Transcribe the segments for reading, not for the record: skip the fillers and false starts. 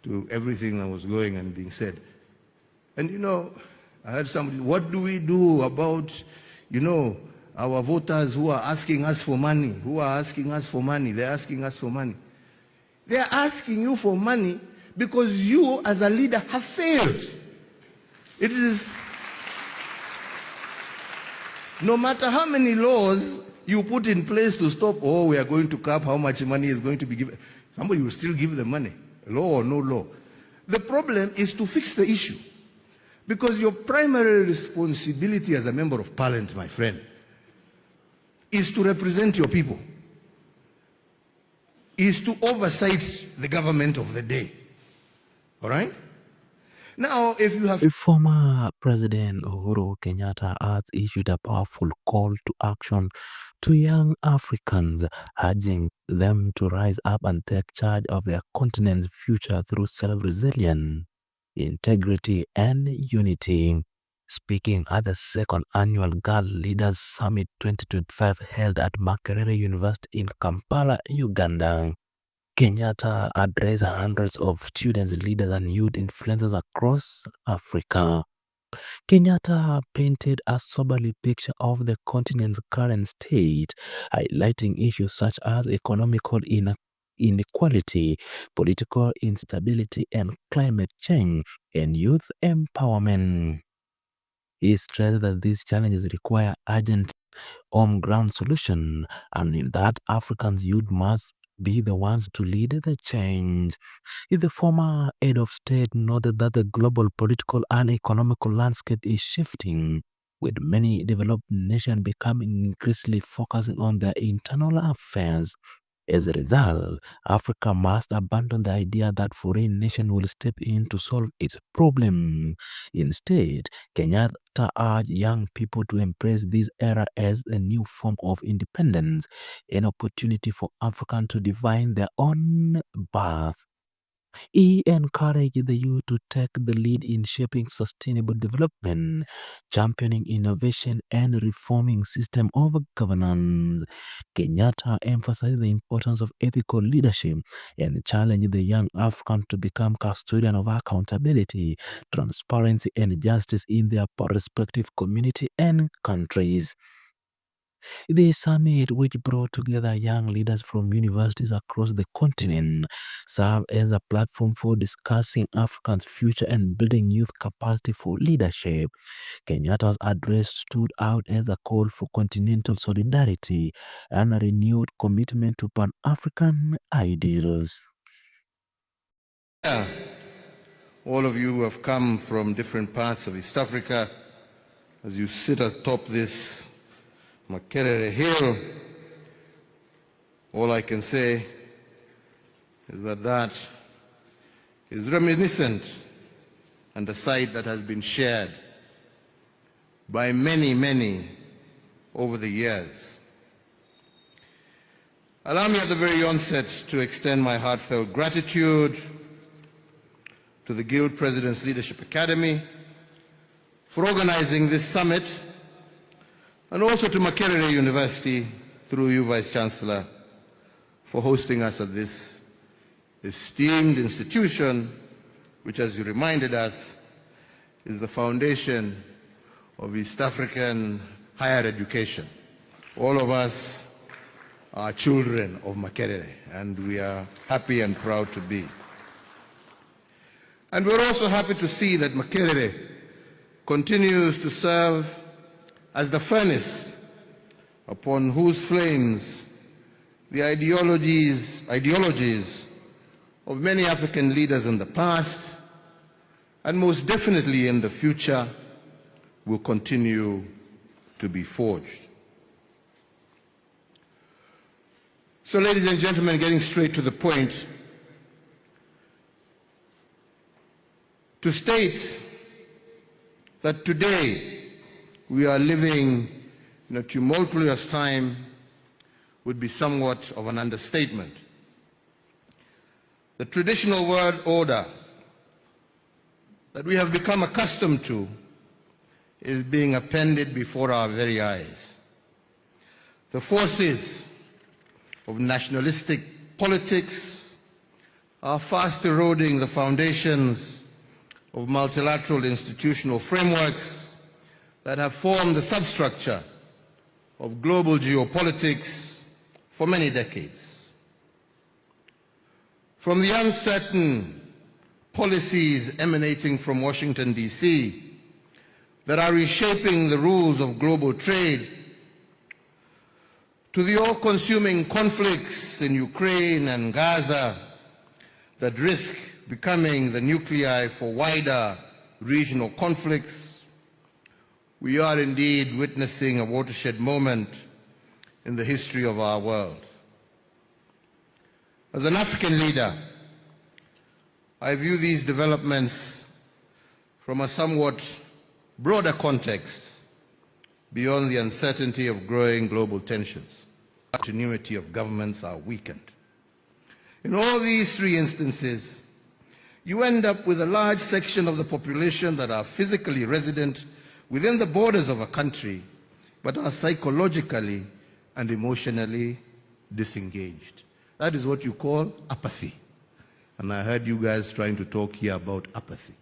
to everything that was going and being said. And you know, I heard somebody, what do we do about, you know, our voters who are asking us for money, They're asking us for money. They're asking you for money because you as a leader have failed. It is, no matter how many laws you put in place to stop, oh, we are going to cap how much money is going to be given, somebody will still give the money, law or no law. The problem is to fix the issue. Because your primary responsibility as a member of parliament, my friend, is to represent your people, is to oversight the government of the day. All right? Now, if you have... Former President Uhuru Kenyatta has issued a powerful call to action to young Africans, urging them to rise up and take charge of their continent's future through self-resilience, integrity, and unity. Speaking at the second annual Girl Leaders Summit 2025 held at Makerere University in Kampala, Uganda, Kenyatta addressed hundreds of students, leaders, and youth influencers across Africa. Kenyatta painted a soberly picture of the continent's current state, highlighting issues such as economical inequality, political instability, and climate change, and youth empowerment. He stressed that these challenges require urgent on-ground solution, and that Africans' youth must be the ones to lead the change. The former head of state noted that the global political and economical landscape is shifting, with many developed nations becoming increasingly focusing on their internal affairs. As a result, Africa must abandon the idea that foreign nations will step in to solve its problem. Instead, Kenyatta urged young people to embrace this era as a new form of independence, an opportunity for Africans to define their own path. He encouraged the youth to take the lead in shaping sustainable development, championing innovation, and reforming system of governance. Kenyatta emphasized the importance of ethical leadership and challenged the young Africans to become custodians of accountability, transparency, and justice in their respective community and countries. The summit, which brought together young leaders from universities across the continent, served as a platform for discussing Africa's future and building youth capacity for leadership. Kenyatta's address stood out as a call for continental solidarity and a renewed commitment to Pan-African ideals. All of you who have come from different parts of East Africa, as you sit atop this Makerere Hill, all I can say is that is reminiscent and a sight that has been shared by many over the years. Allow me at the very onset to extend my heartfelt gratitude to the Guild President's Leadership Academy for organizing this summit, and also to Makerere University, through you, Vice Chancellor, for hosting us at this esteemed institution, which, as you reminded us, is the foundation of East African higher education. All of us are children of Makerere, and we are happy and proud to be. And we're also happy to see that Makerere continues to serve as the furnace upon whose flames the ideologies of many African leaders in the past, and most definitely in the future, will continue to be forged. So, ladies and gentlemen, getting straight to the point, to state that today we are living in a tumultuous time would be somewhat of an understatement. The traditional world order that we have become accustomed to is being appended before our very eyes. The forces of nationalistic politics are fast eroding the foundations of multilateral institutional frameworks that have formed the substructure of global geopolitics for many decades. From the uncertain policies emanating from Washington, D.C., that are reshaping the rules of global trade, to the all-consuming conflicts in Ukraine and Gaza that risk becoming the nuclei for wider regional conflicts, we are indeed witnessing a watershed moment in the history of our world. As an African leader, I view these developments from a somewhat broader context beyond the uncertainty of growing global tensions. The continuity of governments are weakened. In all these three instances, you end up with a large section of the population that are physically resident within the borders of a country, but are psychologically and emotionally disengaged. That is what you call apathy. And I heard you guys trying to talk here about apathy.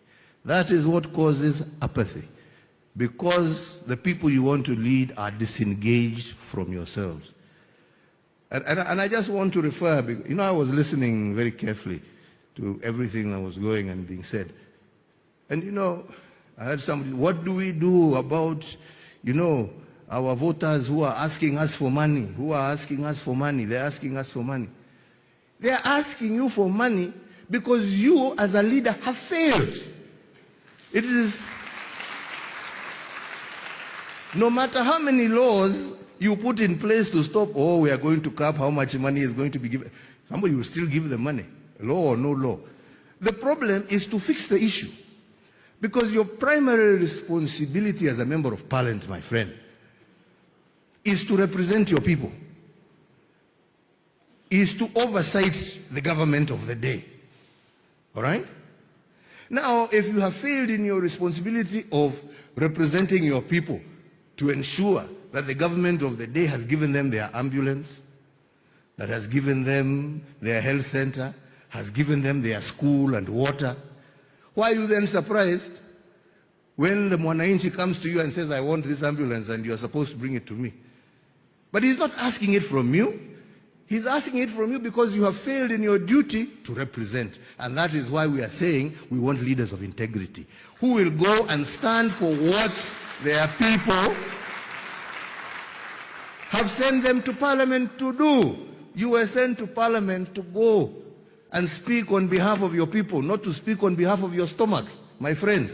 That is what causes apathy, because the people you want to lead are disengaged from yourselves. And I just want to refer, I was listening very carefully to everything that was going and being said. And I heard somebody, what do we do about, our voters who are asking us for money, They're asking us for money. They're asking you for money because you, as a leader, have failed. It is, no matter how many laws you put in place to stop, we are going to cap how much money is going to be given, somebody will still give the money, law or no law. The problem is to fix the issue. Because your primary responsibility as a member of parliament, my friend, is to represent your people, is to oversight the government of the day. All right? Now, if you have failed in your responsibility of representing your people to ensure that the government of the day has given them their ambulance, that has given them their health center, has given them their school and water, why are you then surprised when the Mwananchi comes to you and says, I want this ambulance and you're supposed to bring it to me? But he's not asking it from you. He's asking it from you because you have failed in your duty to represent. And that is why we are saying we want leaders of integrity who will go and stand for what their people have sent them to parliament to do. You were sent to parliament to go and speak on behalf of your people, not to speak on behalf of your stomach, my friend.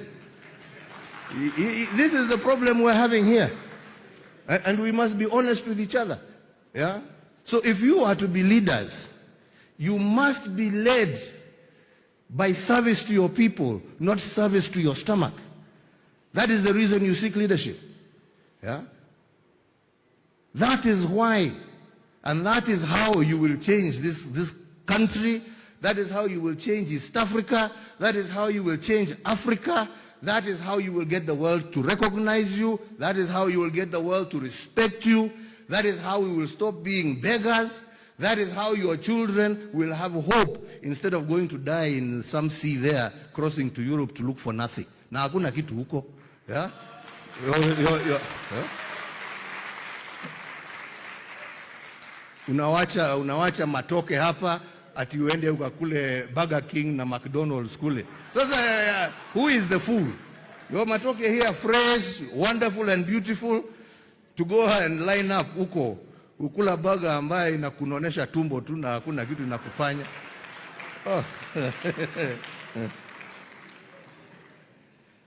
This is the problem we're having here. And we must be honest with each other. Yeah? So if you are to be leaders, you must be led by service to your people, not service to your stomach. That is the reason you seek leadership. Yeah? That is why, and that is how you will change this country. That is how you will change East Africa. That is how you will change Africa. That is how you will get the world to recognize you. That is how you will get the world to respect you. That is how we will stop being beggars. That is how your children will have hope instead of going to die in some sea there, crossing to Europe to look for nothing. Na hakuna kitu huko. Yeah? Yeah? Unawacha matoke hapa ati uende ukakule Burger King na McDonald's kule. Sasa who is the fool? Your matoke here fresh, wonderful and beautiful, to go and line up huko ukula burger ambaye inakunonesha tumbo tu na hakuna kitu inakufanya. Oh.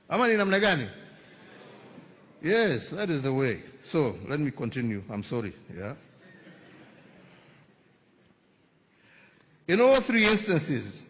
Ama ni namna gani? Yes, that is the way. So, let me continue. I'm sorry. Yeah. In all three instances,